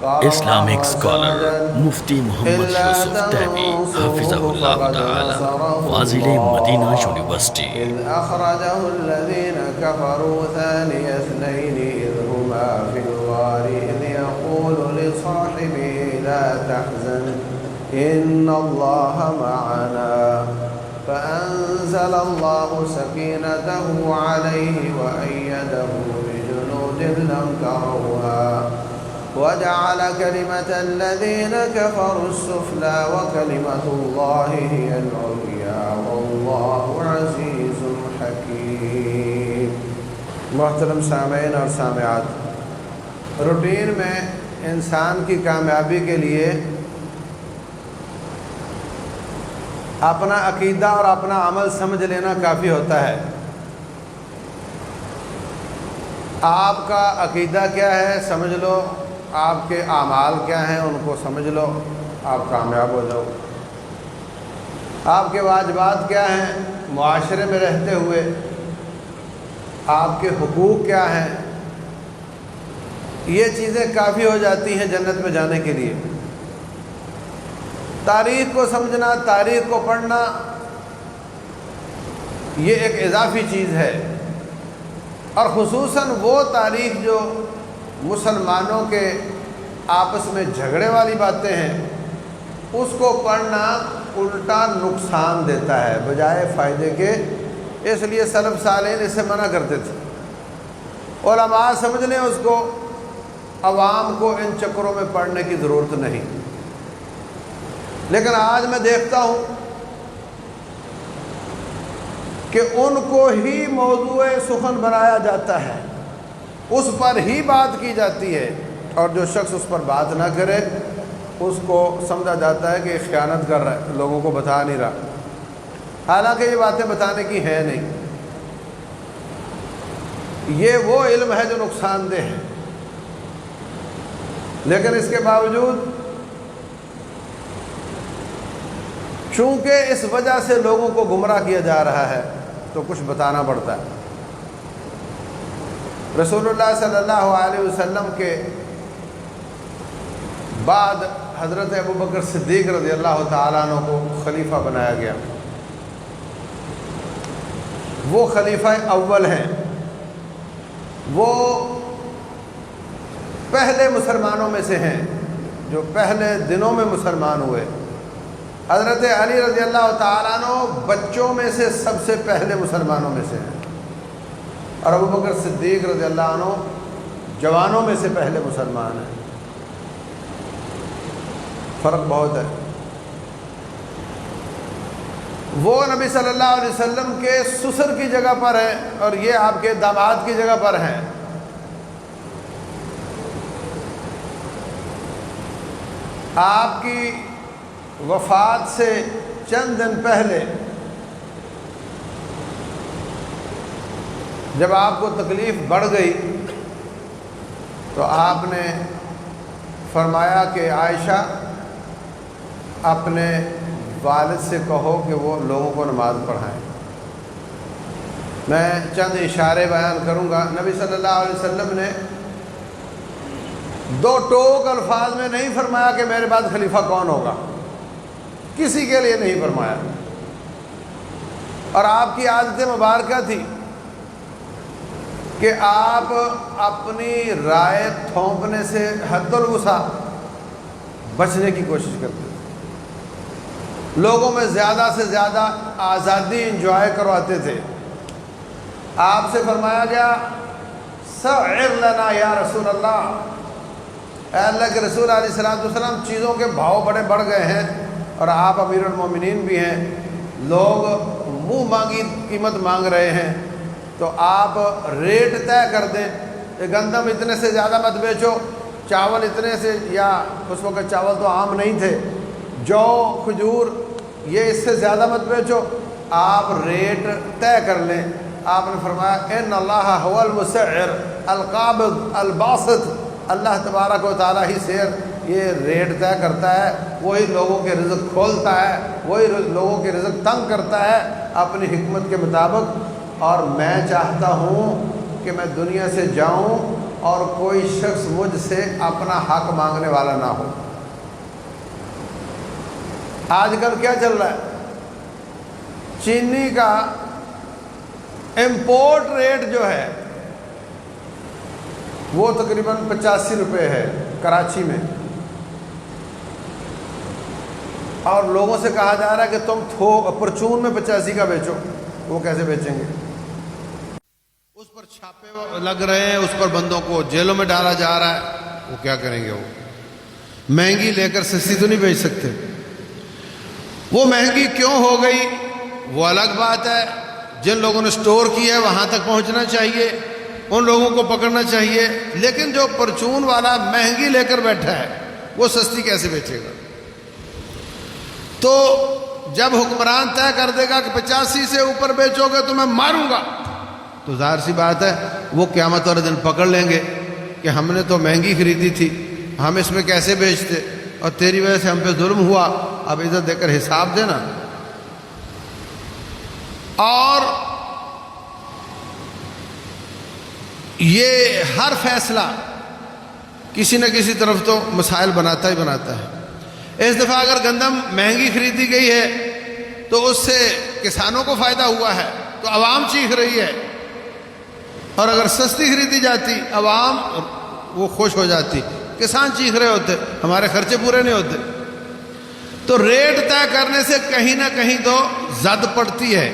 Islamic scholar مفتی محمد یوسف تیمی حافظہ اللہ تعالی فاضل Medina university إذ أخرجه الذين كفروا ثاني اثنين إذ هما في الغار إذ يقول لصاحبه لا تحزن إن الله معنا فأنزل الله سكينته عليه وأيده بجنود لم تروها وجعل كلمة الذين كفروا السفلى وكلمة الله هي العليا والله عزيز حكيم۔ محترم سامعین اور سامعات، روٹین میں انسان کی کامیابی کے لیے اپنا عقیدہ اور اپنا عمل سمجھ لینا کافی ہوتا ہے۔ آپ کا عقیدہ کیا ہے سمجھ لو، آپ کے اعمال کیا ہیں ان کو سمجھ لو، آپ کامیاب ہو جاؤ۔ آپ کے واجبات کیا ہیں معاشرے میں رہتے ہوئے، آپ کے حقوق کیا ہیں، یہ چیزیں کافی ہو جاتی ہیں جنت میں جانے کے لیے۔ تاریخ کو سمجھنا، تاریخ کو پڑھنا، یہ ایک اضافی چیز ہے، اور خصوصاً وہ تاریخ جو مسلمانوں کے آپس میں جھگڑے والی باتیں ہیں، اس کو پڑھنا الٹا نقصان دیتا ہے بجائے فائدے کے۔ اس لیے سلف صالحین اسے منع کرتے تھے۔ علماء سمجھ لیں اس کو، عوام کو ان چکروں میں پڑھنے کی ضرورت نہیں۔ لیکن آج میں دیکھتا ہوں کہ ان کو ہی موضوع سخن بنایا جاتا ہے، اس پر ہی بات کی جاتی ہے، اور جو شخص اس پر بات نہ کرے اس کو سمجھا جاتا ہے کہ خیانت کر رہا ہے، لوگوں کو بتا نہیں رہا، حالانکہ یہ باتیں بتانے کی ہیں نہیں۔ یہ وہ علم ہے جو نقصان دہ ہے، لیکن اس کے باوجود چونکہ اس وجہ سے لوگوں کو گمراہ کیا جا رہا ہے تو کچھ بتانا پڑتا ہے۔ رسول اللہ صلی اللہ علیہ وسلم کے بعد حضرت ابوبکر صدیق رضی اللہ تعالیٰ عنہ کو خلیفہ بنایا گیا۔ وہ خلیفہ اول ہیں، وہ پہلے مسلمانوں میں سے ہیں جو پہلے دنوں میں مسلمان ہوئے۔ حضرت علی رضی اللہ تعالیٰ عنہ بچوں میں سے سب سے پہلے مسلمانوں میں سے ہیں، اور ابوبکر صدیق رضی اللہ عنہ جوانوں میں سے پہلے مسلمان ہیں۔ فرق بہت ہے۔ وہ نبی صلی اللہ علیہ وسلم کے سسر کی جگہ پر ہیں اور یہ آپ کے داماد کی جگہ پر ہیں۔ آپ کی وفات سے چند دن پہلے جب آپ کو تکلیف بڑھ گئی تو آپ نے فرمایا کہ عائشہ اپنے والد سے کہو کہ وہ لوگوں کو نماز پڑھائیں۔ میں چند اشارے بیان کروں گا۔ نبی صلی اللہ علیہ وسلم نے دو ٹوک الفاظ میں نہیں فرمایا کہ میرے بعد خلیفہ کون ہوگا، کسی کے لیے نہیں فرمایا، اور آپ کی عادت مبارکہ تھی کہ آپ اپنی رائے تھوپنے سے حد الوسع بچنے کی کوشش کرتے تھے، لوگوں میں زیادہ سے زیادہ آزادی انجوائے کرواتے تھے۔ آپ سے فرمایا گیا سعر لنا یا رسول اللہ، اے اللہ کے رسول علیہ الصلوۃ والسلام، چیزوں کے بھاؤ بڑے بڑھ گئے ہیں اور آپ امیر المومنین بھی ہیں، لوگ منہ مانگی قیمت مانگ رہے ہیں، تو آپ ریٹ طے کر دیں کہ گندم اتنے سے زیادہ مت بیچو، چاول اتنے سے، یا اس وقت چاول تو عام نہیں تھے، جو کھجور یہ اس سے زیادہ مت بیچو، آپ ریٹ طے کر لیں۔ آپ نے فرمایا ان اللہ هو المسعر القابض الباسط، اللہ تبارک و تعالیٰ ہی سے یہ ریٹ طے کرتا ہے، وہی لوگوں کے رزق کھولتا ہے، وہی لوگوں کے رزق تنگ کرتا ہے اپنی حکمت کے مطابق، اور میں چاہتا ہوں کہ میں دنیا سے جاؤں اور کوئی شخص مجھ سے اپنا حق مانگنے والا نہ ہو۔ آج کل کیا چل رہا ہے؟ چینی کا امپورٹ ریٹ جو ہے وہ تقریباً 85 روپے ہے کراچی میں، اور لوگوں سے کہا جا رہا ہے کہ تم پرچون میں 85 کا بیچو۔ وہ کیسے بیچیں گے؟ اس پر چھاپے لگ رہے ہیں، اس پر بندوں کو جیلوں میں ڈالا جا رہا ہے، وہ کیا کریں گے؟ وہ مہنگی لے کر سستی تو نہیں بیچ سکتے۔ وہ مہنگی کیوں ہو گئی وہ الگ بات ہے، جن لوگوں نے سٹور کیا ہے وہاں تک پہنچنا چاہیے، ان لوگوں کو پکڑنا چاہیے، لیکن جو پرچون والا مہنگی لے کر بیٹھا ہے وہ سستی کیسے بیچے گا؟ تو جب حکمران طے کر دے گا کہ 85 سے اوپر بیچو گے تو میں ماروں گا، تو ظاہر سی بات ہے وہ قیامت والے دن پکڑ لیں گے کہ ہم نے تو مہنگی خریدی تھی، ہم اس میں کیسے بیچتے، اور تیری وجہ سے ہم پہ ظلم ہوا، اب عزت دے کر حساب دینا۔ اور یہ ہر فیصلہ کسی نہ کسی طرف تو مسائل بناتا ہی بناتا ہے۔ اس دفعہ اگر گندم مہنگی خریدی گئی ہے تو اس سے کسانوں کو فائدہ ہوا ہے تو عوام چیخ رہی ہے، اور اگر سستی خریدی جاتی عوام وہ خوش ہو جاتی، کسان چیخ رہے ہوتے ہمارے خرچے پورے نہیں ہوتے۔ تو ریٹ طے کرنے سے کہیں نہ کہیں تو زد پڑتی ہے،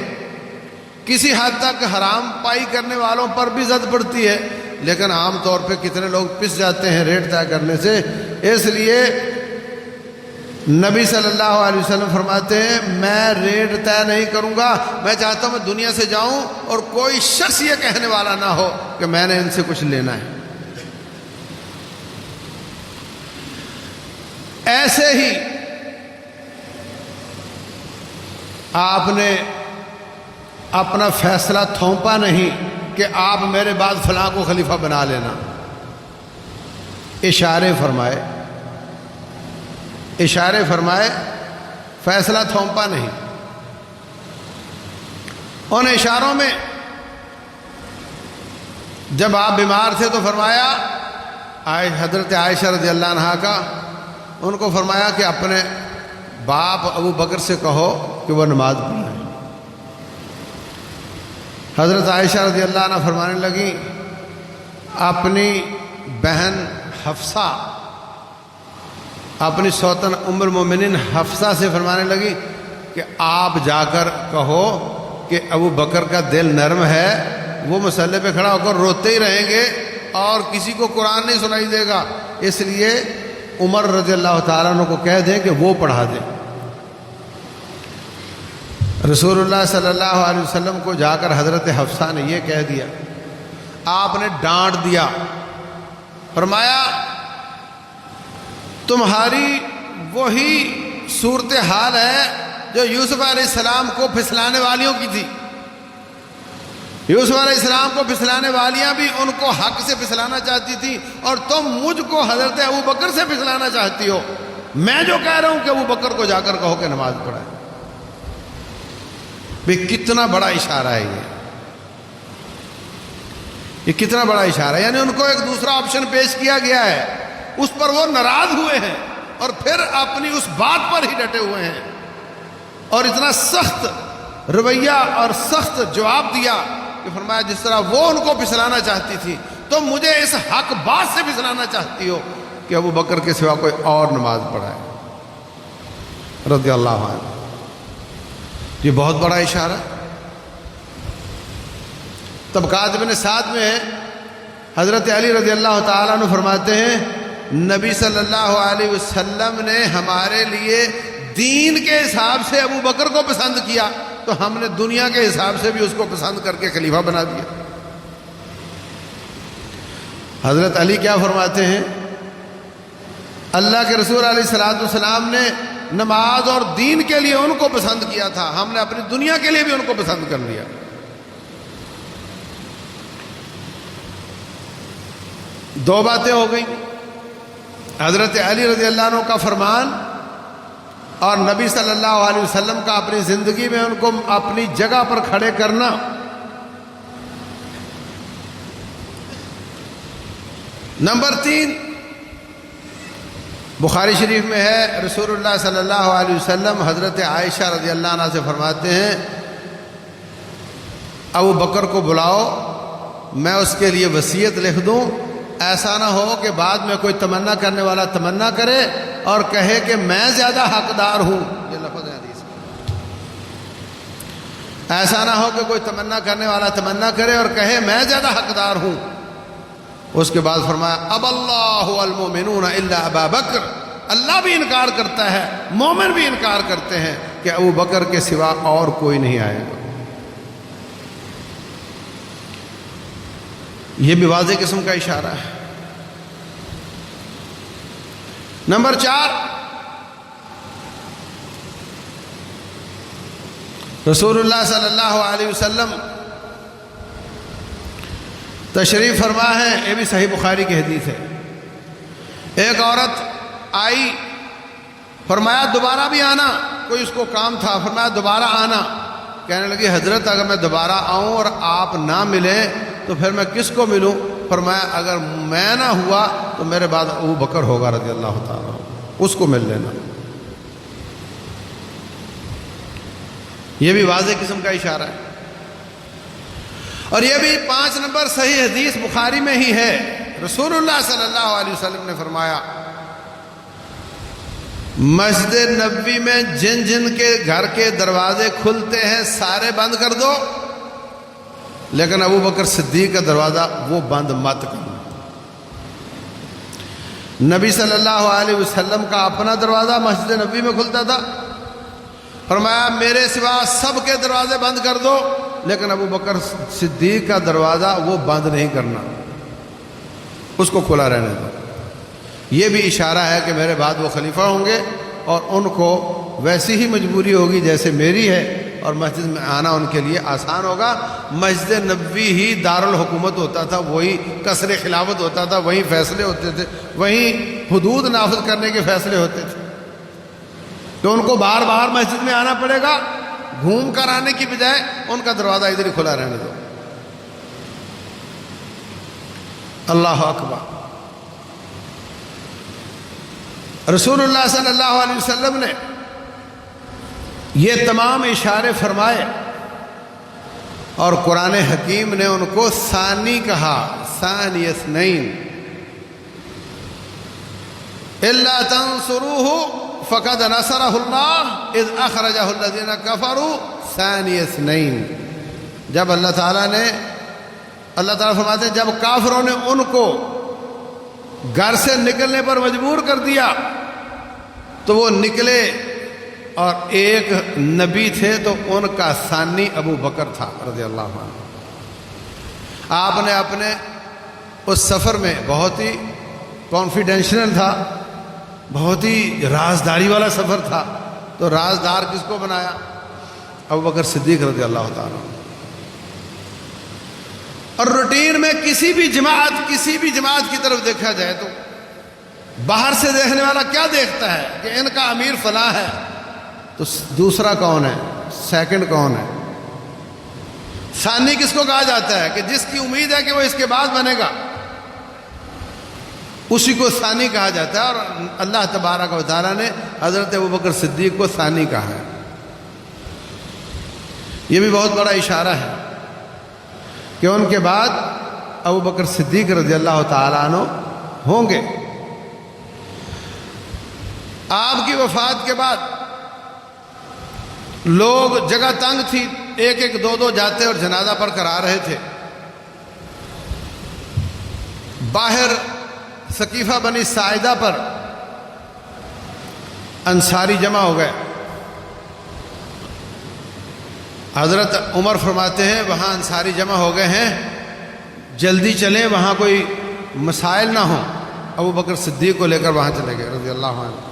کسی حد تک حرام پائی کرنے والوں پر بھی زد پڑتی ہے، لیکن عام طور پہ کتنے لوگ پس جاتے ہیں ریٹ طے کرنے سے۔ اس لیے نبی صلی اللہ علیہ وسلم فرماتے ہیں میں ریٹ طے نہیں کروں گا، میں چاہتا ہوں میں دنیا سے جاؤں اور کوئی شخص یہ کہنے والا نہ ہو کہ میں نے ان سے کچھ لینا ہے۔ ایسے ہی آپ نے اپنا فیصلہ تھوپا نہیں کہ آپ میرے بعد فلاں کو خلیفہ بنا لینا، اشارے فرمائے، فیصلہ تھوپا نہیں۔ ان اشاروں میں جب آپ بیمار تھے تو فرمایا حضرت عائشہ رضی اللہ عنہا کا، ان کو فرمایا کہ اپنے باپ ابو بکر سے کہو کہ وہ نماز پڑھائیں۔ حضرت عائشہ رضی اللہ عنہ فرمانے لگیں، اپنی بہن حفصہ، اپنی سوتن ام المومنین حفصہ سے فرمانے لگی کہ آپ جا کر کہو کہ ابو بکر کا دل نرم ہے، وہ مسئلے پہ کھڑا ہو کر روتے ہی رہیں گے اور کسی کو قرآن نہیں سنائی دے گا، اس لیے عمر رضی اللہ تعالیٰ عنہ کو کہہ دیں کہ وہ پڑھا دیں۔ رسول اللہ صلی اللہ علیہ وسلم کو جا کر حضرت حفصہ نے یہ کہہ دیا، آپ نے ڈانٹ دیا، فرمایا تمہاری وہی صورتحال ہے جو یوسف علیہ السلام کو پھسلانے والیوں کی تھی۔ یوسف علیہ السلام کو پھسلانے والیاں بھی ان کو حق سے پھسلانا چاہتی تھی، اور تم مجھ کو حضرت ابو بکر سے پھسلانا چاہتی ہو۔ میں جو کہہ رہا ہوں کہ ابو بکر کو جا کر کہو کہ نماز پڑھائے۔ بھئی کتنا بڑا اشارہ ہے یہ کتنا بڑا اشارہ ہے، یعنی ان کو ایک دوسرا آپشن پیش کیا گیا ہے، اس پر وہ ناراض ہوئے ہیں اور پھر اپنی اس بات پر ہی ڈٹے ہوئے ہیں، اور اتنا سخت رویہ اور سخت جواب دیا کہ فرمایا جس طرح وہ ان کو پھسلانا چاہتی تھی تو مجھے اس حق بات سے پھسلانا چاہتی ہو کہ ابو بکر کے سوا کوئی اور نماز پڑھائے رضی اللہ عنہ۔ یہ بہت بڑا اشارہ۔ طبقات ابن سعد میں ہے، حضرت علی رضی اللہ تعالیٰ عنہ فرماتے ہیں نبی صلی اللہ علیہ وسلم نے ہمارے لیے دین کے حساب سے ابو بکر کو پسند کیا تو ہم نے دنیا کے حساب سے بھی اس کو پسند کر کے خلیفہ بنا دیا۔ حضرت علی کیا فرماتے ہیں، اللہ کے رسول علیہ الصلوۃ والسلام نے نماز اور دین کے لیے ان کو پسند کیا تھا، ہم نے اپنی دنیا کے لیے بھی ان کو پسند کر لیا۔ دو باتیں ہو گئیں، حضرت علی رضی اللہ عنہ کا فرمان اور نبی صلی اللہ علیہ وسلم کا اپنی زندگی میں ان کو اپنی جگہ پر کھڑے کرنا۔ نمبر 3 بخاری شریف میں ہے، رسول اللہ صلی اللہ علیہ وسلم حضرت عائشہ رضی اللہ عنہ سے فرماتے ہیں ابو بکر کو بلاؤ، میں اس کے لیے وصیت لکھ دوں، ایسا نہ ہو کہ بعد میں کوئی تمنا کرنے والا تمنا کرے اور کہے کہ میں زیادہ حقدار ہوں۔ یہ لفظ ہے حدیث میں۔ ایسا نہ ہو کہ کوئی تمنا کرنے والا تمنا کرے اور کہے میں زیادہ حقدار ہوں۔ اس کے بعد فرمایا اب اللہ المؤمنون الا ابا بکر، اللہ بھی انکار کرتا ہے، مومن بھی انکار کرتے ہیں کہ ابو بکر کے سوا اور کوئی نہیں آئے گا۔ یہ بھی واضح قسم کا اشارہ ہے۔ نمبر 4 رسول اللہ صلی اللہ علیہ وسلم تشریف فرما ہے، یہ بھی صحیح بخاری کی حدیث ہے۔ ایک عورت آئی، فرمایا دوبارہ بھی آنا، کوئی اس کو کام تھا، فرمایا دوبارہ آنا۔ کہنے لگی حضرت اگر میں دوبارہ آؤں اور آپ نہ ملیں تو پھر میں کس کو ملوں؟ فرمایا اگر میں نہ ہوا تو میرے بعد ابو بکر ہوگا رضی اللہ تعالیٰ، اس کو مل لینا۔ یہ بھی واضح قسم کا اشارہ ہے۔ اور یہ بھی 5 نمبر صحیح حدیث بخاری میں ہی ہے، رسول اللہ صلی اللہ علیہ وسلم نے فرمایا مسجد نبوی میں جن جن کے گھر کے دروازے کھلتے ہیں سارے بند کر دو، لیکن ابو بکر صدیق کا دروازہ وہ بند مت کرو۔ نبی صلی اللہ علیہ وسلم کا اپنا دروازہ مسجد نبوی میں کھلتا تھا، فرمایا میرے سوا سب کے دروازے بند کر دو، لیکن ابو بکر صدیق کا دروازہ وہ بند نہیں کرنا، اس کو کھلا رہنے دو۔ یہ بھی اشارہ ہے کہ میرے بعد وہ خلیفہ ہوں گے اور ان کو ویسی ہی مجبوری ہوگی جیسے میری ہے، اور مسجد میں آنا ان کے لیے آسان ہوگا۔ مسجد نبوی ہی دارالحکومت ہوتا تھا، وہی قصر خلافت ہوتا تھا، وہیں فیصلے ہوتے تھے، وہیں حدود نافذ کرنے کے فیصلے ہوتے تھے، تو ان کو بار بار مسجد میں آنا پڑے گا، گھوم کر آنے کی بجائے ان کا دروازہ ادھر ہی کھلا رہنے دو۔ اللہ اکبر۔ رسول اللہ صلی اللہ علیہ وسلم نے یہ تمام اشارے فرمائے اور قرآن حکیم نے ان کو ثانی کہا، ثانی اثنین، الا تنصروه فقد نصرہ اللہ اذ اخرجہ الذین کفروا ثانی اثنین۔ جب اللہ تعالیٰ فرماتے ہیں جب کافروں نے ان کو گھر سے نکلنے پر مجبور کر دیا تو وہ نکلے، اور ایک نبی تھے تو ان کا ثانی ابو بکر تھا رضی اللہ عنہ۔ آپ نے اپنے اس سفر میں بہت ہی کانفیڈینشیل تھا، بہت ہی رازداری والا سفر تھا، تو رازدار کس کو بنایا؟ ابو بکر صدیق رضی اللہ تعالیٰ۔ اور روٹین میں کسی بھی جماعت کی طرف دیکھا جائے تو باہر سے دیکھنے والا کیا دیکھتا ہے کہ ان کا امیر فلاں ہے، تو دوسرا کون ہے، سیکنڈ کون ہے، ثانی کس کو کہا جاتا ہے؟ کہ جس کی امید ہے کہ وہ اس کے بعد بنے گا، اسی کو ثانی کہا جاتا ہے۔ اور اللہ تبارک و تعالیٰ نے حضرت ابوبکر صدیق کو ثانی کہا ہے۔ یہ بھی بہت بڑا اشارہ ہے کہ ان کے بعد ابوبکر صدیق رضی اللہ تعالیٰ عنہ ہوں گے۔ آپ کی وفات کے بعد لوگ، جگہ تنگ تھی، ایک ایک دو جاتے اور جنازہ پڑھ کر آ رہے تھے۔ باہر ثقیفہ بنی ساعدہ پر انصاری جمع ہو گئے۔ حضرت عمر فرماتے ہیں وہاں انصاری جمع ہو گئے ہیں، جلدی چلیں، وہاں کوئی مسائل نہ ہوں۔ ابو بکر صدیق کو لے کر وہاں چلے گئے رضی اللہ عنہ۔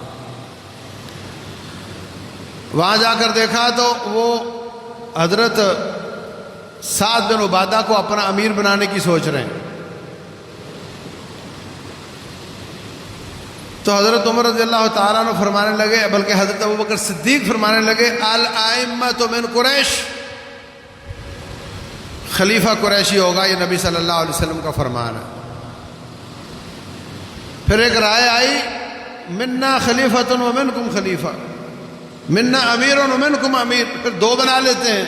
وہاں جا کر دیکھا تو وہ حضرت سعد بن عبادہ کو اپنا امیر بنانے کی سوچ رہے ہیں۔ تو حضرت عمر رضی اللہ تعالیٰ عنہ فرمانے لگے، بلکہ حضرت ابوبکر صدیق فرمانے لگے، الائمۃ من قریش، خلیفہ قریشی ہوگا، یہ نبی صلی اللہ علیہ وسلم کا فرمان ہے۔ پھر ایک رائے آئی منا خلیفۃ و منکم خلیفہ، منا امیر و منکم امیر، پھر دو بنا لیتے ہیں،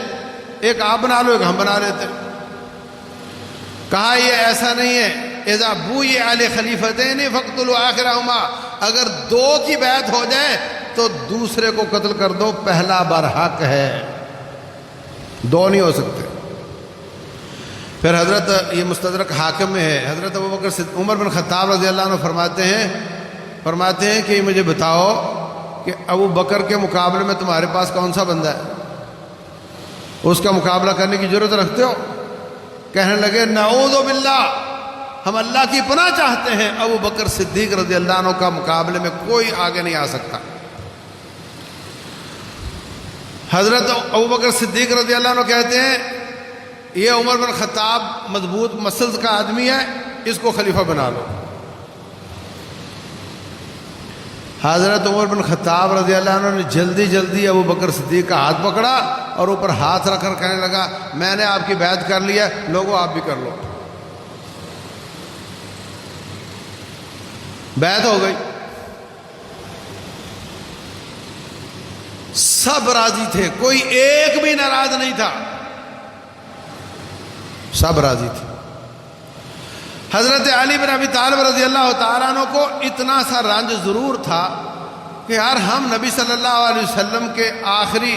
ایک آپ بنا لو ایک ہم بنا لیتے ہیں۔ کہا یہ ایسا نہیں ہے، اذا بوئی علی خلیفتین فاقتلوا آخرہما، اگر دو کی بیعت ہو جائے تو دوسرے کو قتل کر دو، پہلا برحق ہے، دو نہیں ہو سکتے۔ پھر حضرت، یہ مستدرک حاکم میں ہے، حضرت ابوبکر عمر بن خطاب رضی اللہ عنہ فرماتے ہیں کہ مجھے بتاؤ کہ ابو بکر کے مقابلے میں تمہارے پاس کون سا بندہ ہے، اس کا مقابلہ کرنے کی ضرورت رکھتے ہو؟ کہنے لگے نعوذ باللہ، ہم اللہ کی پناہ چاہتے ہیں، ابو بکر صدیق رضی اللہ عنہ کا مقابلے میں کوئی آگے نہیں آ سکتا۔ حضرت ابو بکر صدیق رضی اللہ عنہ کہتے ہیں یہ عمر بن خطاب مضبوط مسلز کا آدمی ہے، اس کو خلیفہ بنا لو۔ حضرت عمر بن خطاب رضی اللہ عنہ نے جلدی جلدی ابو بکر صدیق کا ہاتھ پکڑا اور اوپر ہاتھ رکھ کر کہنے لگا میں نے آپ کی بیعت کر لیا، لوگوں آپ بھی کر لو۔ بیعت ہو گئی، سب راضی تھے، کوئی ایک بھی ناراض نہیں تھا، سب راضی تھے۔ حضرت علی بن ابی طالب رضی اللہ تعالیٰ عنہ کو اتنا سا رنج ضرور تھا کہ یار ہم نبی صلی اللہ علیہ وسلم کے آخری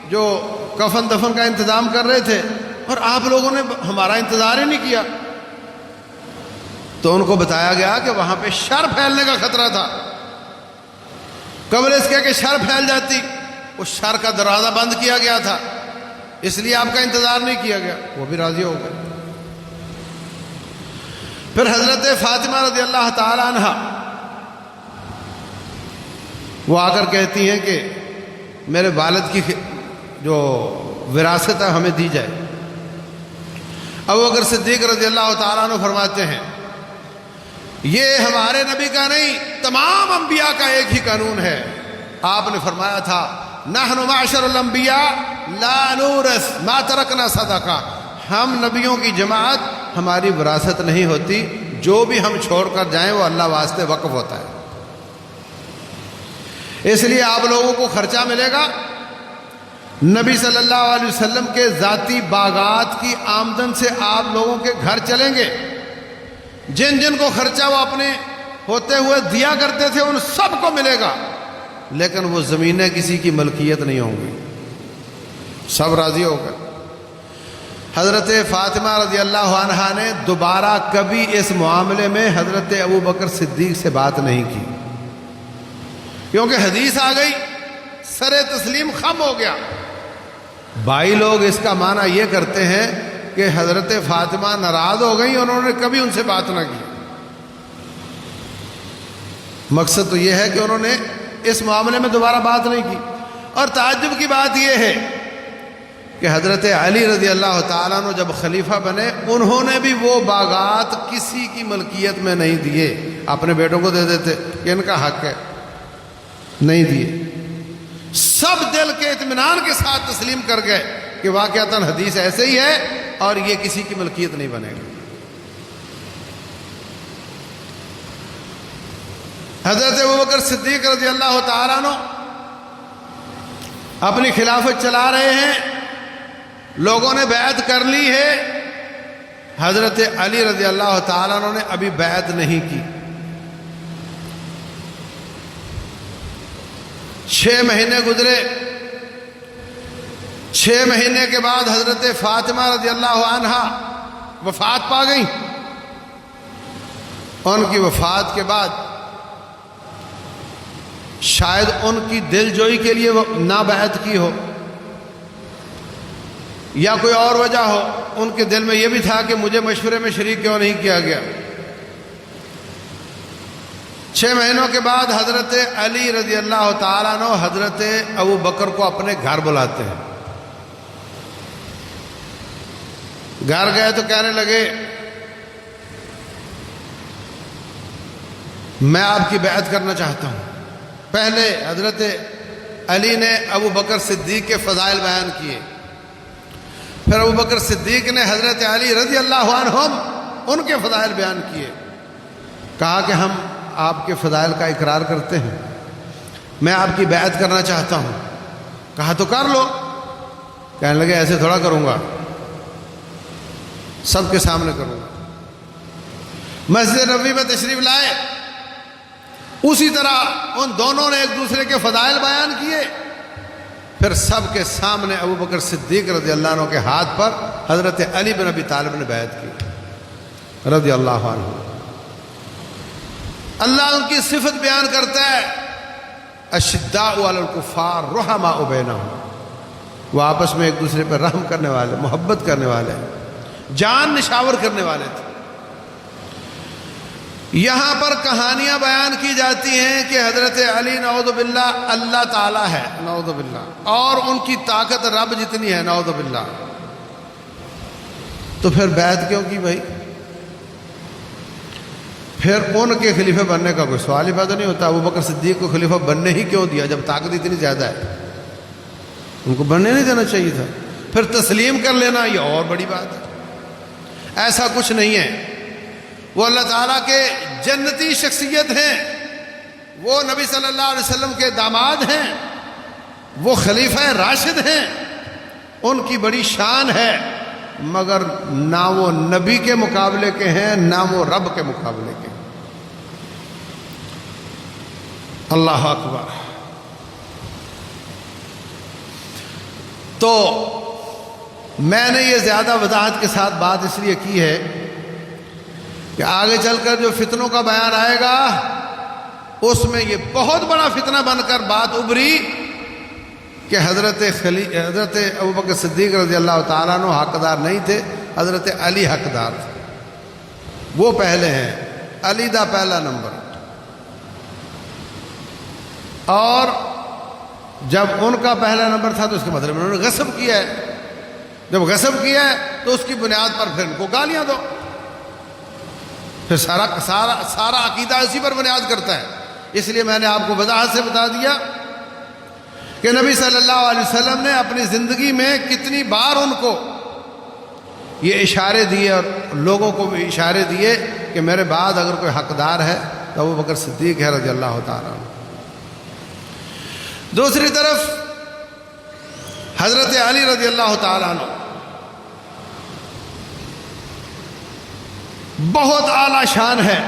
جو کفن دفن کا انتظام کر رہے تھے اور آپ لوگوں نے ہمارا انتظار ہی نہیں کیا۔ تو ان کو بتایا گیا کہ وہاں پہ شر پھیلنے کا خطرہ تھا، قبل اس کے کہ شر پھیل جاتی، اس شر کا دروازہ بند کیا گیا تھا، اس لیے آپ کا انتظار نہیں کیا گیا۔ وہ بھی راضی ہو گئے۔ پھر حضرت فاطمہ رضی اللہ تعالی عنہ وہ آ کر کہتی ہیں کہ میرے والد کی جو وراثت ہے ہمیں دی جائے۔ ابوبکر صدیق رضی اللہ تعالیٰ عنہ فرماتے ہیں یہ ہمارے نبی کا نہیں، تمام انبیاء کا ایک ہی قانون ہے۔ آپ نے فرمایا تھا نحن معشر الانبیاء لا نورث ما ترکنا صدقہ، ہم نبیوں کی جماعت ہماری وراثت نہیں ہوتی، جو بھی ہم چھوڑ کر جائیں وہ اللہ واسطے وقف ہوتا ہے۔ اس لیے آپ لوگوں کو خرچہ ملے گا، نبی صلی اللہ علیہ وسلم کے ذاتی باغات کی آمدن سے آپ لوگوں کے گھر چلیں گے، جن جن کو خرچہ وہ اپنے ہوتے ہوئے دیا کرتے تھے ان سب کو ملے گا، لیکن وہ زمینیں کسی کی ملکیت نہیں ہوں گی۔ سب راضی ہو گئے۔ حضرت فاطمہ رضی اللہ عنہا نے دوبارہ کبھی اس معاملے میں حضرت ابوبکر صدیق سے بات نہیں کی، کیونکہ حدیث آ گئی، سر تسلیم خم ہو گیا۔ بھائی لوگ اس کا معنی یہ کرتے ہیں کہ حضرت فاطمہ ناراض ہو گئی، انہوں نے کبھی ان سے بات نہ کی۔ مقصد تو یہ ہے کہ انہوں نے اس معاملے میں دوبارہ بات نہیں کی۔ اور تعجب کی بات یہ ہے کہ حضرت علی رضی اللہ تعالیٰ عنہ جب خلیفہ بنے انہوں نے بھی وہ باغات کسی کی ملکیت میں نہیں دیے، اپنے بیٹوں کو دے دیتے کہ ان کا حق ہے، نہیں دیے۔ سب دل کے اطمینان کے ساتھ تسلیم کر گئے کہ واقعتاً حدیث ایسے ہی ہے اور یہ کسی کی ملکیت نہیں بنے گا۔ حضرت ابوبکر صدیق رضی اللہ تعالیٰ عنہ اپنی خلافت چلا رہے ہیں، لوگوں نے بیعت کر لی ہے، حضرت علی رضی اللہ تعالیٰ عنہ نے ابھی بیعت نہیں کی۔ 6 مہینے گزرے، 6 مہینے کے بعد حضرت فاطمہ رضی اللہ عنہا وفات پا گئیں۔ ان کی وفات کے بعد شاید ان کی دل جوئی کے لیے نہ بیعت کی ہو یا کوئی اور وجہ ہو، ان کے دل میں یہ بھی تھا کہ مجھے مشورے میں شریک کیوں نہیں کیا گیا۔ 6 مہینوں کے بعد حضرت علی رضی اللہ تعالیٰ عنہ حضرت ابو بکر کو اپنے گھر بلاتے ہیں۔ گھر گئے تو کہنے لگے میں آپ کی بیعت کرنا چاہتا ہوں۔ پہلے حضرت علی نے ابو بکر صدیق کے فضائل بیان کیے، پھر ابو بکر صدیق نے حضرت علی رضی اللہ عنہم ان کے فضائل بیان کیے، کہا کہ ہم آپ کے فضائل کا اقرار کرتے ہیں، میں آپ کی بیعت کرنا چاہتا ہوں۔ کہا تو کر لو۔ کہنے لگے ایسے تھوڑا کروں گا، سب کے سامنے کروں گا۔ مسجد نبوی میں تشریف لائے، اسی طرح ان دونوں نے ایک دوسرے کے فضائل بیان کیے، پھر سب کے سامنے ابو بکر صدیق رضی اللہ عنہ کے ہاتھ پر حضرت علی بن ابی طالب نے بیعت کی رضی اللہ عنہ۔ اللہ ان کی صفت بیان کرتا ہے، اشداء علی الکفار رحماء بینہم، وہ آپس میں ایک دوسرے پر رحم کرنے والے، محبت کرنے والے، جان نشاور کرنے والے تھے۔ یہاں پر کہانیاں بیان کی جاتی ہیں کہ حضرت علی نعوذ باللہ اللہ تعالیٰ ہے، نعوذ باللہ، اور ان کی طاقت رب جتنی ہے، نعوذ باللہ۔ تو پھر بیعت کیوں کی بھائی؟ پھر ان کے خلیفہ بننے کا کوئی سوال ہی پیدا نہیں ہوتا۔ ابو بکر صدیق کو خلیفہ بننے ہی کیوں دیا جب طاقت اتنی زیادہ ہے؟ ان کو بننے نہیں دینا چاہیے تھا۔ پھر تسلیم کر لینا یہ اور بڑی بات ہے۔ ایسا کچھ نہیں ہے، وہ اللہ تعالیٰ کے جنتی شخصیت ہیں، وہ نبی صلی اللہ علیہ وسلم کے داماد ہیں، وہ خلیفہ راشد ہیں، ان کی بڑی شان ہے، مگر نہ وہ نبی کے مقابلے کے ہیں نہ وہ رب کے مقابلے کے۔ اللہ اکبر۔ تو میں نے یہ زیادہ وضاحت کے ساتھ بات اس لیے کی ہے کہ آگے چل کر جو فتنوں کا بیان آئے گا اس میں یہ بہت بڑا فتنہ بن کر بات ابھری کہ حضرت ابو بکر صدیق رضی اللہ تعالیٰ عنہ حقدار نہیں تھے، حضرت علی حقدار تھے، وہ پہلے ہیں، علی دا پہلا نمبر۔ اور جب ان کا پہلا نمبر تھا تو اس کے مطلب انہوں نے غصب کیا ہے، جب غصب کیا ہے تو اس کی بنیاد پر پھر ان کو گالیاں دو، پھر سارا عقیدہ اسی پر بنیاد کرتا ہے۔ اس لیے میں نے آپ کو وضاحت سے بتا دیا کہ نبی صلی اللہ علیہ وسلم نے اپنی زندگی میں کتنی بار ان کو یہ اشارے دیے اور لوگوں کو بھی اشارے دیے کہ میرے بعد اگر کوئی حقدار ہے تو ابو بکر صدیق ہے رضی اللہ تعالیٰ عنہ۔ دوسری طرف حضرت علی رضی اللہ تعالیٰ عنہ بہت اعلیٰ شان ہے،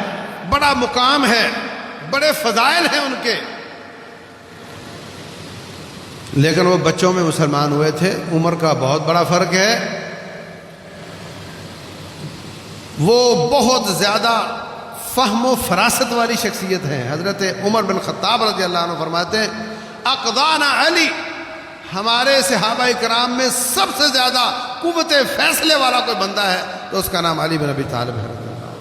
بڑا مقام ہے، بڑے فضائل ہیں ان کے، لیکن وہ بچوں میں مسلمان ہوئے تھے، عمر کا بہت بڑا فرق ہے۔ وہ بہت زیادہ فہم و فراست والی شخصیت ہیں۔ حضرت عمر بن خطاب رضی اللہ عنہ فرماتے ہیں اقضانا علی، ہمارے صحابہ کرام میں سب سے زیادہ قوت فیصلے والا کوئی بندہ ہے تو اس کا نام علی بن ابی طالب ہے رضی اللہ عنہ۔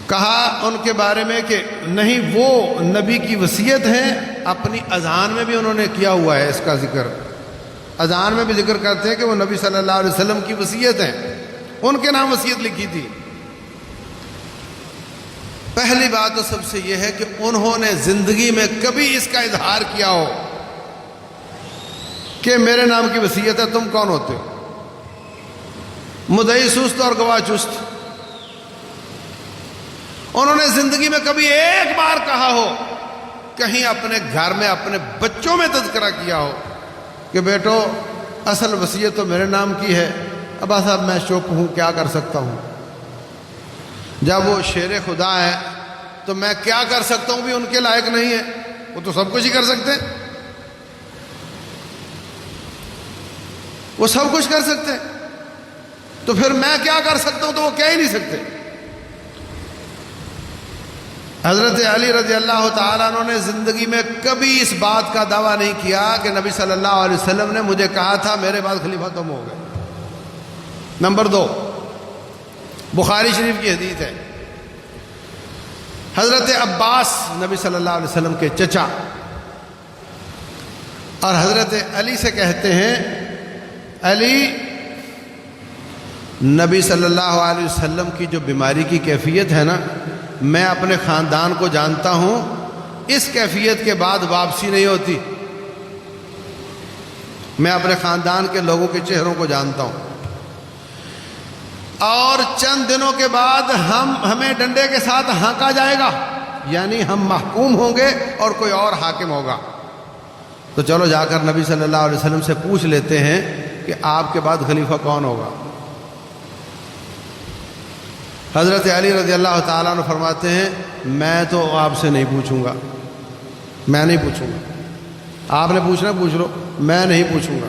کہا ان کے بارے میں کہ نہیں، وہ نبی کی وصیت ہیں، اپنی اذان میں بھی انہوں نے کیا ہوا ہے اس کا ذکر، اذان میں بھی ذکر کرتے ہیں کہ وہ نبی صلی اللہ علیہ وسلم کی وصیت ہیں، ان کے نام وصیت لکھی تھی۔ پہلی بات تو سب سے یہ ہے کہ انہوں نے زندگی میں کبھی اس کا اظہار کیا ہو کہ میرے نام کی وصیت ہے، تم کون ہوتے ہو؟ مدعی سست اور گواہ چست۔ انہوں نے زندگی میں کبھی ایک بار کہا ہو، کہیں اپنے گھر میں اپنے بچوں میں تذکرہ کیا ہو کہ بیٹو اصل وصیت تو میرے نام کی ہے، ابا صاحب میں چپ ہوں، کیا کر سکتا ہوں؟ جب وہ شیر خدا ہے تو میں کیا کر سکتا ہوں بھی ان کے لائق نہیں ہے، وہ تو سب کچھ ہی کر سکتے ہیں، وہ سب کچھ کر سکتے ہیں، تو پھر میں کیا کر سکتا ہوں؟ تو وہ کہہ ہی نہیں سکتے۔ حضرت علی رضی اللہ تعالیٰ عنہ نے زندگی میں کبھی اس بات کا دعویٰ نہیں کیا کہ نبی صلی اللہ علیہ وسلم نے مجھے کہا تھا میرے بعد خلیفہ تم ہو گئے۔ نمبر 2، بخاری شریف کی حدیث ہے، حضرت عباس نبی صلی اللہ علیہ وسلم کے چچا اور حضرت علی سے کہتے ہیں علی، نبی صلی اللہ علیہ وسلم کی جو بیماری کی کیفیت ہے نا، میں اپنے خاندان کو جانتا ہوں، اس کیفیت کے بعد واپسی نہیں ہوتی، میں اپنے خاندان کے لوگوں کے چہروں کو جانتا ہوں۔ اور چند دنوں کے بعد ہمیں ڈنڈے کے ساتھ ہانکا جائے گا، یعنی ہم محکوم ہوں گے اور کوئی اور حاکم ہوگا۔ تو چلو جا کر نبی صلی اللہ علیہ وسلم سے پوچھ لیتے ہیں کہ آپ کے بعد خلیفہ کون ہوگا۔ حضرت علی رضی اللہ تعالیٰ عنہ فرماتے ہیں میں تو آپ سے نہیں پوچھوں گا، میں نہیں پوچھوں گا، آپ نے پوچھنا پوچھ لو، میں نہیں پوچھوں گا۔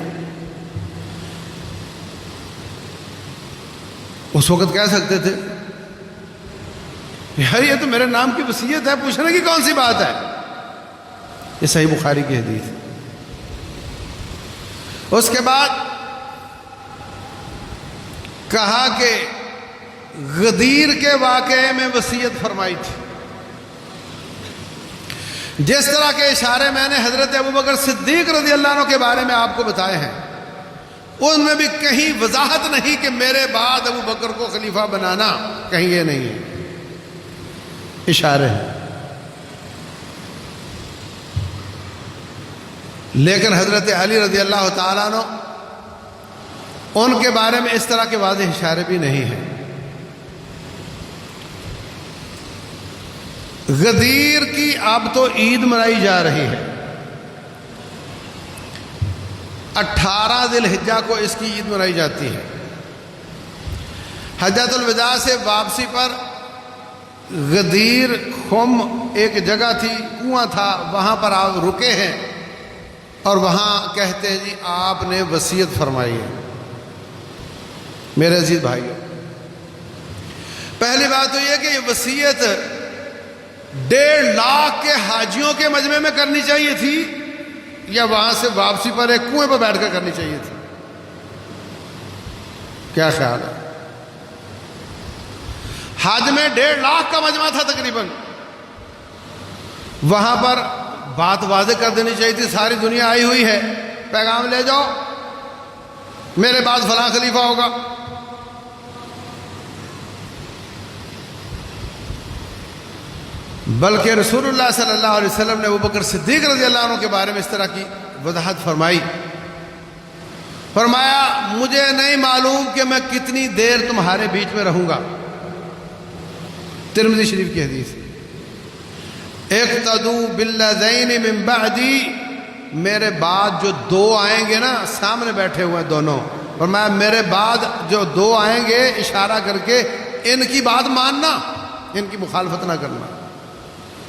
اس وقت کہہ سکتے تھے یار یہ تو میرے نام کی وصیت ہے، پوچھنے کی کون سی بات ہے؟ یہ صحیح بخاری کی حدیث ہے۔ اس کے بعد کہا کہ غدیر کے واقعے میں وصیت فرمائی تھی۔ جس طرح کے اشارے میں نے حضرت ابوبکر صدیق رضی اللہ عنہ کے بارے میں آپ کو بتائے ہیں، ان میں بھی کہیں وضاحت نہیں کہ میرے بعد ابوبکر کو خلیفہ بنانا، کہیں یہ نہیں ہے، اشارے ہیں۔ لیکن حضرت علی رضی اللہ تعالیٰ عنہ ان کے بارے میں اس طرح کے واضح اشارے بھی نہیں ہیں۔ غدیر کی اب تو عید منائی جا رہی ہے، 18 ذی الحجہ کو اس کی عید منائی جاتی ہے۔ حجۃ الوداع سے واپسی پر غدیر خم ایک جگہ تھی، کنواں تھا، وہاں پر آپ رکے ہیں اور وہاں کہتے ہیں جی آپ نے وصیت فرمائی ہے۔ میرے عزیز بھائیو، پہلی بات تو یہ کہ یہ وصیت 1.5 لاکھ کے حاجیوں کے مجمع میں کرنی چاہیے تھی یا وہاں سے واپسی پر ایک کنویں پر بیٹھ کر کرنی چاہیے تھی؟ کیا خیال ہے؟ حج میں 1.5 لاکھ کا مجمع تھا تقریباً، وہاں پر بات واضح کر دینی چاہیے تھی، ساری دنیا آئی ہوئی ہے، پیغام لے جاؤ میرے بعد فلاں خلیفہ ہوگا۔ بلکہ رسول اللہ صلی اللہ علیہ وسلم نے ابوبکر صدیق رضی اللہ عنہ کے بارے میں اس طرح کی وضاحت فرمائی، فرمایا مجھے نہیں معلوم کہ میں کتنی دیر تمہارے بیچ میں رہوں گا۔ ترمذی شریف کی حدیث، اقتدوا بالذین من بعدی، میرے بعد جو 2 آئیں گے نا، سامنے بیٹھے ہوئے ہیں دونوں، فرمایا میرے بعد جو 2 آئیں گے، اشارہ کر کے ان کی بات ماننا، ان کی مخالفت نہ کرنا،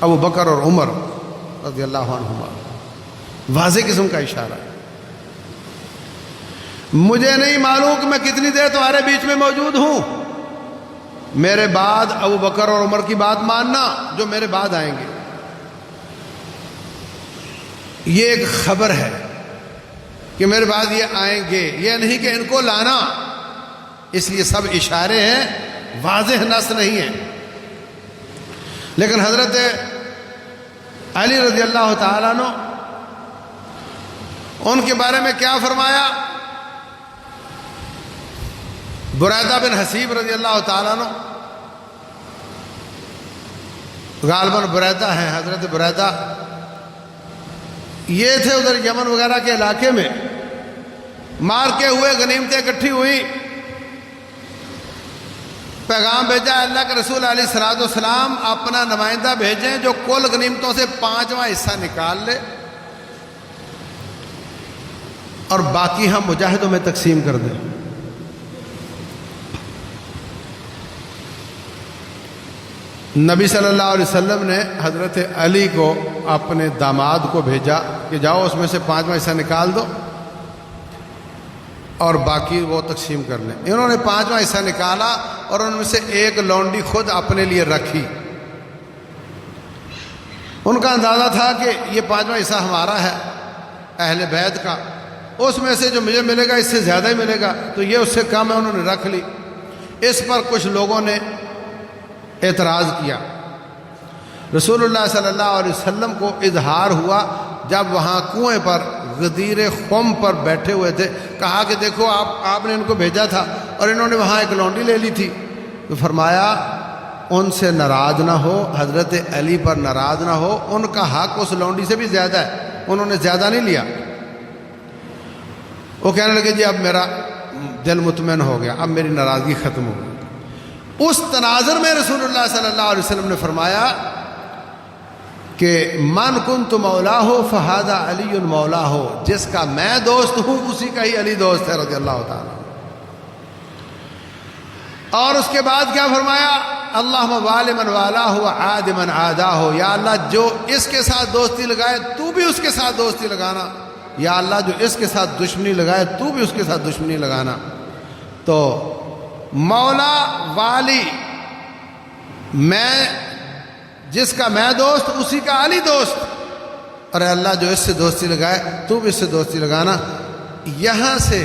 ابو بکر اور عمر رضی اللہ عنہما، واضح قسم کا اشارہ ہے۔ مجھے نہیں معلوم کہ میں کتنی دیر تمہارے بیچ میں موجود ہوں، میرے بعد ابو بکر اور عمر کی بات ماننا جو میرے بعد آئیں گے۔ یہ ایک خبر ہے کہ میرے بعد یہ آئیں گے، یہ نہیں کہ ان کو لانا، اس لیے سب اشارے ہیں، واضح نص نہیں ہے۔ لیکن حضرت علی رضی اللہ تعالیٰ عنہ ان کے بارے میں کیا فرمایا؟ بریدہ بن حسیب رضی اللہ تعالیٰ عنہ، غالباً بریدہ ہیں، حضرت بریدہ یہ تھے ادھر یمن وغیرہ کے علاقے میں، مار کے ہوئے غنیمتیں اکٹھی ہوئی، پیغام بھیجا اللہ کے رسول علیہ الصلوۃ والسلام اپنا نمائندہ بھیجیں جو کل غنیمتوں سے 5واں حصہ نکال لے اور باقی ہم مجاہدوں میں تقسیم کر دیں۔ نبی صلی اللہ علیہ وسلم نے حضرت علی کو اپنے داماد کو بھیجا کہ جاؤ اس میں سے 5واں حصہ نکال دو اور باقی وہ تقسیم کر لیں۔ انہوں نے 5واں حصہ نکالا اور ان میں سے ایک لونڈی خود اپنے لیے رکھی۔ ان کا اندازہ تھا کہ یہ 5واں حصہ ہمارا ہے اہل بیت کا، اس میں سے جو مجھے ملے گا اس سے زیادہ ہی ملے گا، تو یہ اس سے کم ہے، انہوں نے رکھ لی۔ اس پر کچھ لوگوں نے اعتراض کیا۔ رسول اللہ صلی اللہ علیہ وسلم کو اظہار ہوا جب وہاں کنویں پر غدیر خم پر بیٹھے ہوئے تھے، کہا کہ دیکھو آپ نے ان کو بھیجا تھا اور انہوں نے وہاں ایک لونڈی لے لی تھی، تو فرمایا ان سے ناراض نہ ہو، حضرت علی پر ناراض نہ ہو، ان کا حق اس لونڈی سے بھی زیادہ ہے، انہوں نے زیادہ نہیں لیا۔ وہ کہنے لگے جی اب میرا دل مطمئن ہو گیا، اب میری ناراضگی ختم ہو گئی۔ اس تناظر میں رسول اللہ صلی اللہ علیہ وسلم نے فرمایا کہ من کنت مولا ہو فہذا علی مولا ہو، جس کا میں دوست ہوں اسی کا ہی علی دوست ہے رضی اللہ تعالیٰ۔ اور اس کے بعد کیا فرمایا؟ اللہم والی من والا ہو عاد من عادا ہو، یا اللہ جو اس کے ساتھ دوستی لگائے تو بھی اس کے ساتھ دوستی لگانا، یا اللہ جو اس کے ساتھ دشمنی لگائے تو بھی اس کے ساتھ دشمنی لگانا۔ تو مولا والی، میں جس کا میں دوست اسی کا علی دوست، اور اللہ جو اس سے دوستی لگائے تو بھی اس سے دوستی لگانا۔ یہاں سے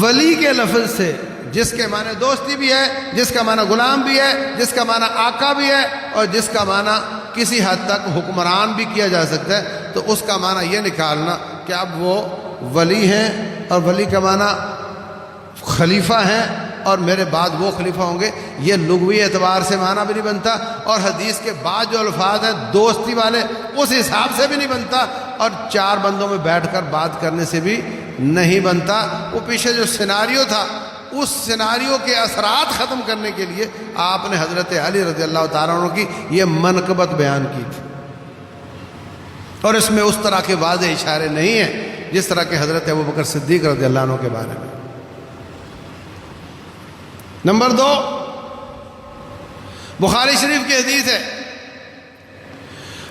ولی کے لفظ سے جس کے معنی دوستی بھی ہے، جس کا معنی غلام بھی ہے، جس کا معنی آقا بھی ہے، اور جس کا معنی کسی حد تک حکمران بھی کیا جا سکتا ہے، تو اس کا معنی یہ نکالنا کہ اب وہ ولی ہیں، اور ولی کا معنی خلیفہ ہیں، اور میرے بعد وہ خلیفہ ہوں گے، یہ لغوی اعتبار سے معنی بھی نہیں بنتا، اور حدیث کے بعد جو الفاظ ہیں دوستی والے اس حساب سے بھی نہیں بنتا، اور چار بندوں میں بیٹھ کر بات کرنے سے بھی نہیں بنتا۔ وہ پیچھے جو سیناریو تھا، اس سیناریو کے اثرات ختم کرنے کے لیے آپ نے حضرت علی رضی اللہ تعالیٰ عنہ کی یہ منقبت بیان کی تھی، اور اس میں اس طرح کے واضح اشارے نہیں ہیں جس طرح کہ حضرت ابوبکر صدیق رضی اللہ عنہ کے بارے میں۔ نمبر 2، بخاری شریف کی حدیث ہے،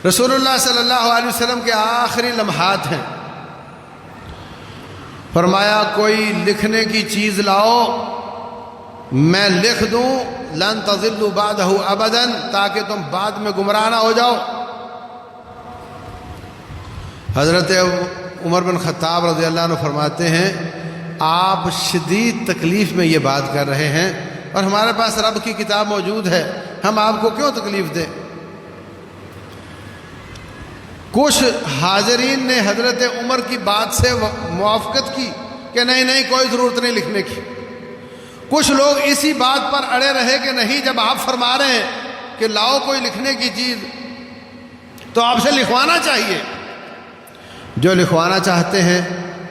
رسول اللہ صلی اللہ علیہ وسلم کے آخری لمحات ہیں، فرمایا کوئی لکھنے کی چیز لاؤ، میں لکھ دوں، لن تضلوا بعدہ ابدا، تاکہ تم بعد میں گمراہ نہ ہو جاؤ۔ حضرت عمر بن خطاب رضی اللہ عنہ فرماتے ہیں آپ شدید تکلیف میں یہ بات کر رہے ہیں، اور ہمارے پاس رب کی کتاب موجود ہے، ہم آپ کو کیوں تکلیف دیں؟ کچھ حاضرین نے حضرت عمر کی بات سے موافقت کی کہ نہیں کوئی ضرورت نہیں لکھنے کی۔ کچھ لوگ اسی بات پر اڑے رہے کہ نہیں، جب آپ فرما رہے ہیں کہ لاؤ کوئی لکھنے کی چیز تو آپ سے لکھوانا چاہیے۔ جو لکھوانا چاہتے ہیں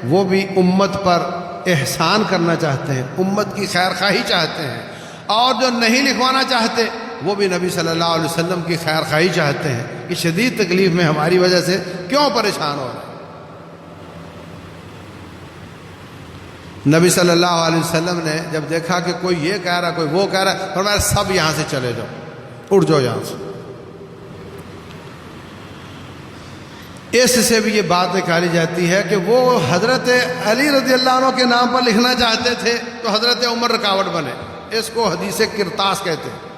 وہ بھی امت پر احسان کرنا چاہتے ہیں، امت کی خیر خواہی چاہتے ہیں، اور جو نہیں لکھوانا چاہتے وہ بھی نبی صلی اللہ علیہ وسلم کی خیر خواہی چاہتے ہیں کہ شدید تکلیف میں ہماری وجہ سے کیوں پریشان ہو رہے ہیں۔ نبی صلی اللہ علیہ وسلم نے جب دیکھا کہ کوئی یہ کہہ رہا کوئی وہ کہہ رہا، فرمایا سب یہاں سے چلے جاؤ، اٹھ جاؤ یہاں سے۔ اس سے بھی یہ بات نکالی جاتی ہے کہ وہ حضرت علی رضی اللہ عنہ کے نام پر لکھنا چاہتے تھے تو حضرت عمر رکاوٹ بنے، اس کو حدیث کرتاس کہتے ہیں۔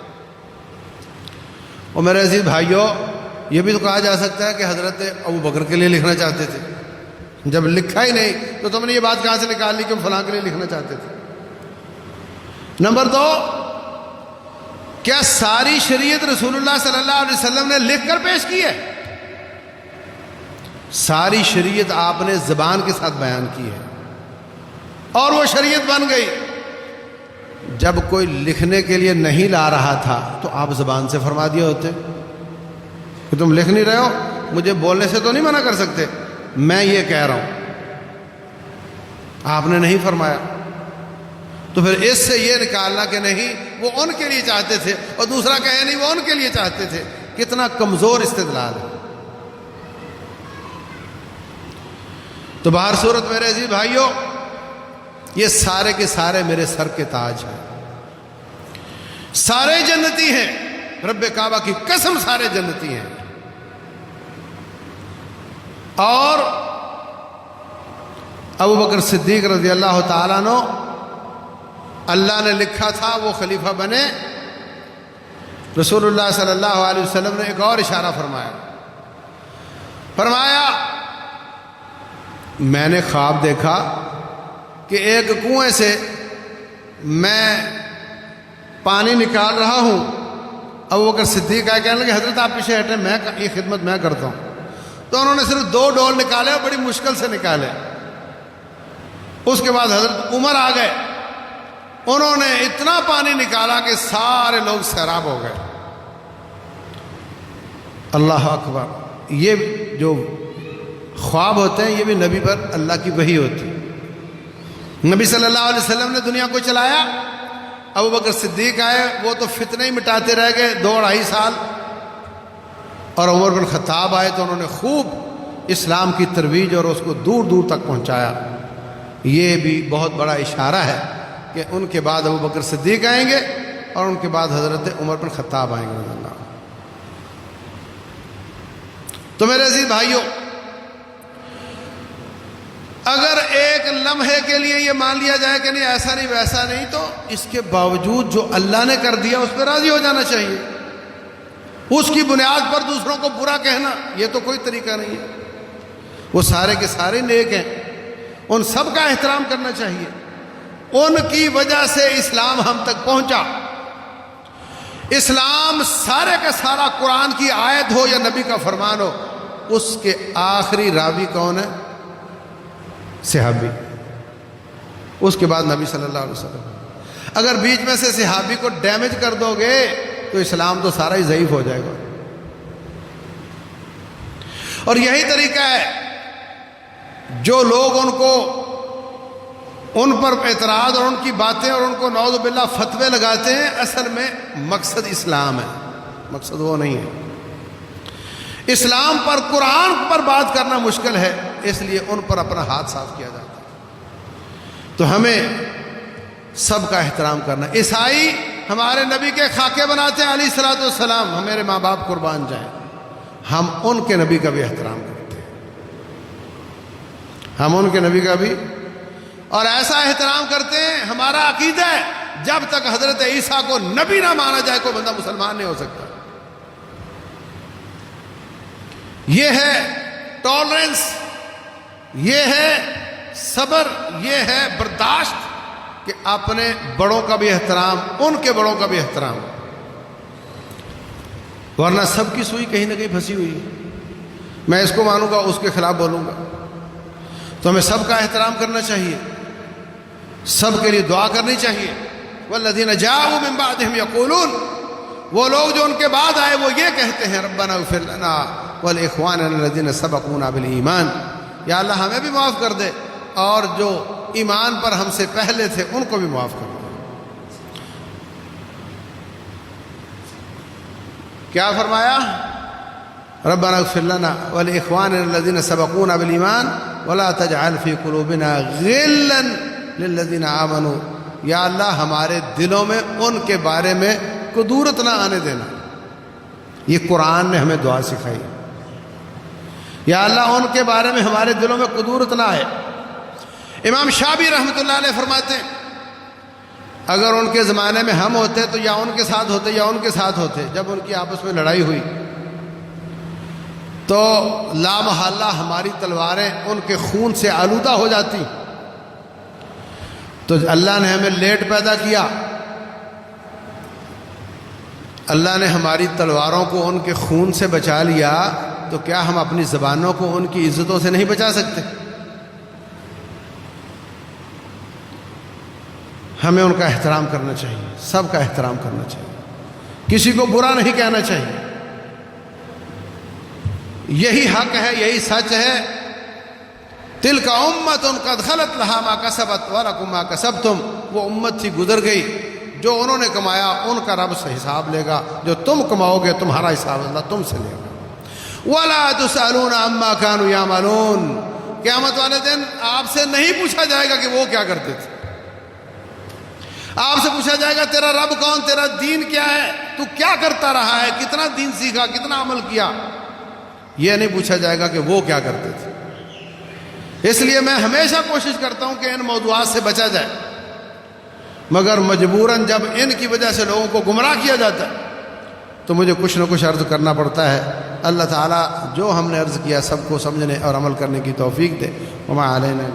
اور میرے عزیز بھائیوں، یہ بھی تو کہا جا سکتا ہے کہ حضرت ابوبکر کے لیے لکھنا چاہتے تھے، جب لکھا ہی نہیں تو تم نے یہ بات کہاں سے نکال لی کہ فلاں کے لیے لکھنا چاہتے تھے۔ نمبر 2، کیا ساری شریعت رسول اللہ صلی اللہ علیہ وسلم نے لکھ کر پیش کی ہے؟ ساری شریعت آپ نے زبان کے ساتھ بیان کی ہے، اور وہ شریعت بن گئی۔ جب کوئی لکھنے کے لیے نہیں لا رہا تھا تو آپ زبان سے فرما دیا ہوتے کہ تم لکھ نہیں رہے ہو، مجھے بولنے سے تو نہیں منع کر سکتے، میں یہ کہہ رہا ہوں۔ آپ نے نہیں فرمایا، تو پھر اس سے یہ نکالنا کہ نہیں وہ ان کے لیے چاہتے تھے، اور دوسرا کہے نہیں وہ ان کے لیے چاہتے تھے، کتنا کمزور استدلال ہے۔ تو باہر صورت میرے عزیز بھائیوں، یہ سارے کے سارے میرے سر کے تاج ہیں، سارے جنتی ہیں، رب کعبہ کی قسم سارے جنتی ہیں۔ اور ابوبکر صدیق رضی اللہ تعالیٰ عنہ، اللہ نے لکھا تھا وہ خلیفہ بنے۔ رسول اللہ صلی اللہ علیہ وسلم نے ایک اور اشارہ فرمایا میں نے خواب دیکھا کہ ایک کنویں سے میں پانی نکال رہا ہوں۔ ابوبکر صدیق آئے کہنے لگے حضرت آپ پیچھے ہٹیں، میں یہ خدمت میں کرتا ہوں۔ تو انہوں نے صرف 2 ڈول نکالے اور بڑی مشکل سے نکالے۔ اس کے بعد حضرت عمر آ گئے، انہوں نے اتنا پانی نکالا کہ سارے لوگ سیراب ہو گئے۔ اللہ اکبر۔ یہ جو خواب ہوتے ہیں یہ بھی نبی پر اللہ کی وحی ہوتی ہے۔ نبی صلی اللہ علیہ وسلم نے دنیا کو چلایا، ابو بکر صدیق آئے، وہ تو فتنے ہی مٹاتے رہ گئے 2-2.5 سال، اور عمر بن خطاب آئے تو انہوں نے خوب اسلام کی ترویج اور اس کو دور دور تک پہنچایا۔ یہ بھی بہت بڑا اشارہ ہے کہ ان کے بعد ابو بکر صدیق آئیں گے اور ان کے بعد حضرت عمر بن خطاب آئیں گے رضی اللہ عنہ۔ تو میرے عزیز بھائیوں، اگر ایک لمحے کے لیے یہ مان لیا جائے کہ نہیں ایسا نہیں ویسا نہیں، تو اس کے باوجود جو اللہ نے کر دیا اس پہ راضی ہو جانا چاہیے۔ اس کی بنیاد پر دوسروں کو برا کہنا یہ تو کوئی طریقہ نہیں ہے۔ وہ سارے کے سارے نیک ہیں، ان سب کا احترام کرنا چاہیے، ان کی وجہ سے اسلام ہم تک پہنچا۔ اسلام سارے کا سارا قرآن کی آیت ہو یا نبی کا فرمان ہو، اس کے آخری راوی کون ہے؟ صحابی، اس کے بعد نبی صلی اللہ علیہ وسلم۔ اگر بیچ میں سے صحابی کو ڈیمیج کر دو گے تو اسلام تو سارا ہی ضعیف ہو جائے گا۔ اور یہی طریقہ ہے، جو لوگ ان پر اعتراض اور ان کی باتیں اور ان کو نعوذ باللہ فتوے لگاتے ہیں، اصل میں مقصد اسلام ہے، مقصد وہ نہیں ہے۔ اسلام پر، قرآن پر بات کرنا مشکل ہے، اس لیے ان پر اپنا ہاتھ صاف کیا جاتا ہے۔ تو ہمیں سب کا احترام کرنا۔ عیسائی ہمارے نبی کے خاکے بناتے ہیں علیہ الصلوۃ والسلام، ہمارے ماں باپ قربان جائیں، ہم ان کے نبی کا بھی احترام کرتے ہیں، ہم ان کے نبی کا بھی، اور ایسا احترام کرتے ہیں، ہمارا عقیدہ ہے جب تک حضرت عیسیٰ کو نبی نہ مانا جائے کوئی بندہ مسلمان نہیں ہو سکتا۔ یہ ہے ٹالرنس، یہ ہے صبر، یہ ہے برداشت کہ اپنے بڑوں کا بھی احترام، ان کے بڑوں کا بھی احترام، ورنہ سب کی سوئی کہیں نہ کہیں پھنسی ہوئی ہے۔ میں اس کو مانوں گا، اس کے خلاف بولوں گا، تو ہمیں سب کا احترام کرنا چاہیے، سب کے لیے دعا کرنی چاہیے۔ والذین جاءوا من بعدہم یقولون، وہ لوگ جو ان کے بعد آئے وہ یہ کہتے ہیں ربنا اغفر لنا ولاخواننا الذین سبقونا بالایمان، یا اللہ ہمیں بھی معاف کر دے اور جو ایمان پر ہم سے پہلے تھے ان کو بھی معاف کر دے۔ کیا فرمایا؟ ربنا اغفر لنا ولاخواننا الذین سبقونا بالایمان ولا تجعل فی قلوبنا غلا للذین آمنوا، یا اللہ ہمارے دلوں میں ان کے بارے میں کدورت نہ آنے دینا۔ یہ قرآن نے ہمیں دعا سکھائی، یا اللہ ان کے بارے میں ہمارے دلوں میں کدورت نہ آئے۔ امام شافعی رحمۃ اللہ علیہ فرماتے ہیں اگر ان کے زمانے میں ہم ہوتے تو یا ان کے ساتھ ہوتے یا ان کے ساتھ ہوتے، جب ان کی آپس میں لڑائی ہوئی تو لا محالہ ہماری تلواریں ان کے خون سے آلودہ ہو جاتی، تو اللہ نے ہمیں لیٹ پیدا کیا، اللہ نے ہماری تلواروں کو ان کے خون سے بچا لیا، تو کیا ہم اپنی زبانوں کو ان کی عزتوں سے نہیں بچا سکتے؟ ہمیں ان کا احترام کرنا چاہیے، سب کا احترام کرنا چاہیے، کسی کو برا نہیں کہنا چاہیے۔ یہی حق ہے، یہی سچ ہے۔ تلک امت قد خلت لہا ما کسبت ولکم ما کسبتم، وہ امت تھی گزر گئی، جو انہوں نے کمایا ان کا رب سے حساب لے گا، جو تم کماؤ گے تمہارا حساب اللہ تم سے لے گا۔ ولا تسألون عما كانوا يعملون، قیامت والے دن آپ سے نہیں پوچھا جائے گا کہ وہ کیا کرتے تھے، آپ سے پوچھا جائے گا تیرا رب کون، تیرا دین کیا ہے، تو کیا کرتا رہا ہے، کتنا دین سیکھا، کتنا عمل کیا، یہ نہیں پوچھا جائے گا کہ وہ کیا کرتے تھے۔ اس لیے میں ہمیشہ کوشش کرتا ہوں کہ ان موضوعات سے بچا جائے، مگر مجبوراً جب ان کی وجہ سے لوگوں کو گمراہ کیا جاتا ہے تو مجھے کچھ نہ کچھ عرض کرنا پڑتا ہے۔ اللہ تعالیٰ جو ہم نے عرض کیا سب کو سمجھنے اور عمل کرنے کی توفیق دے۔ وما علینا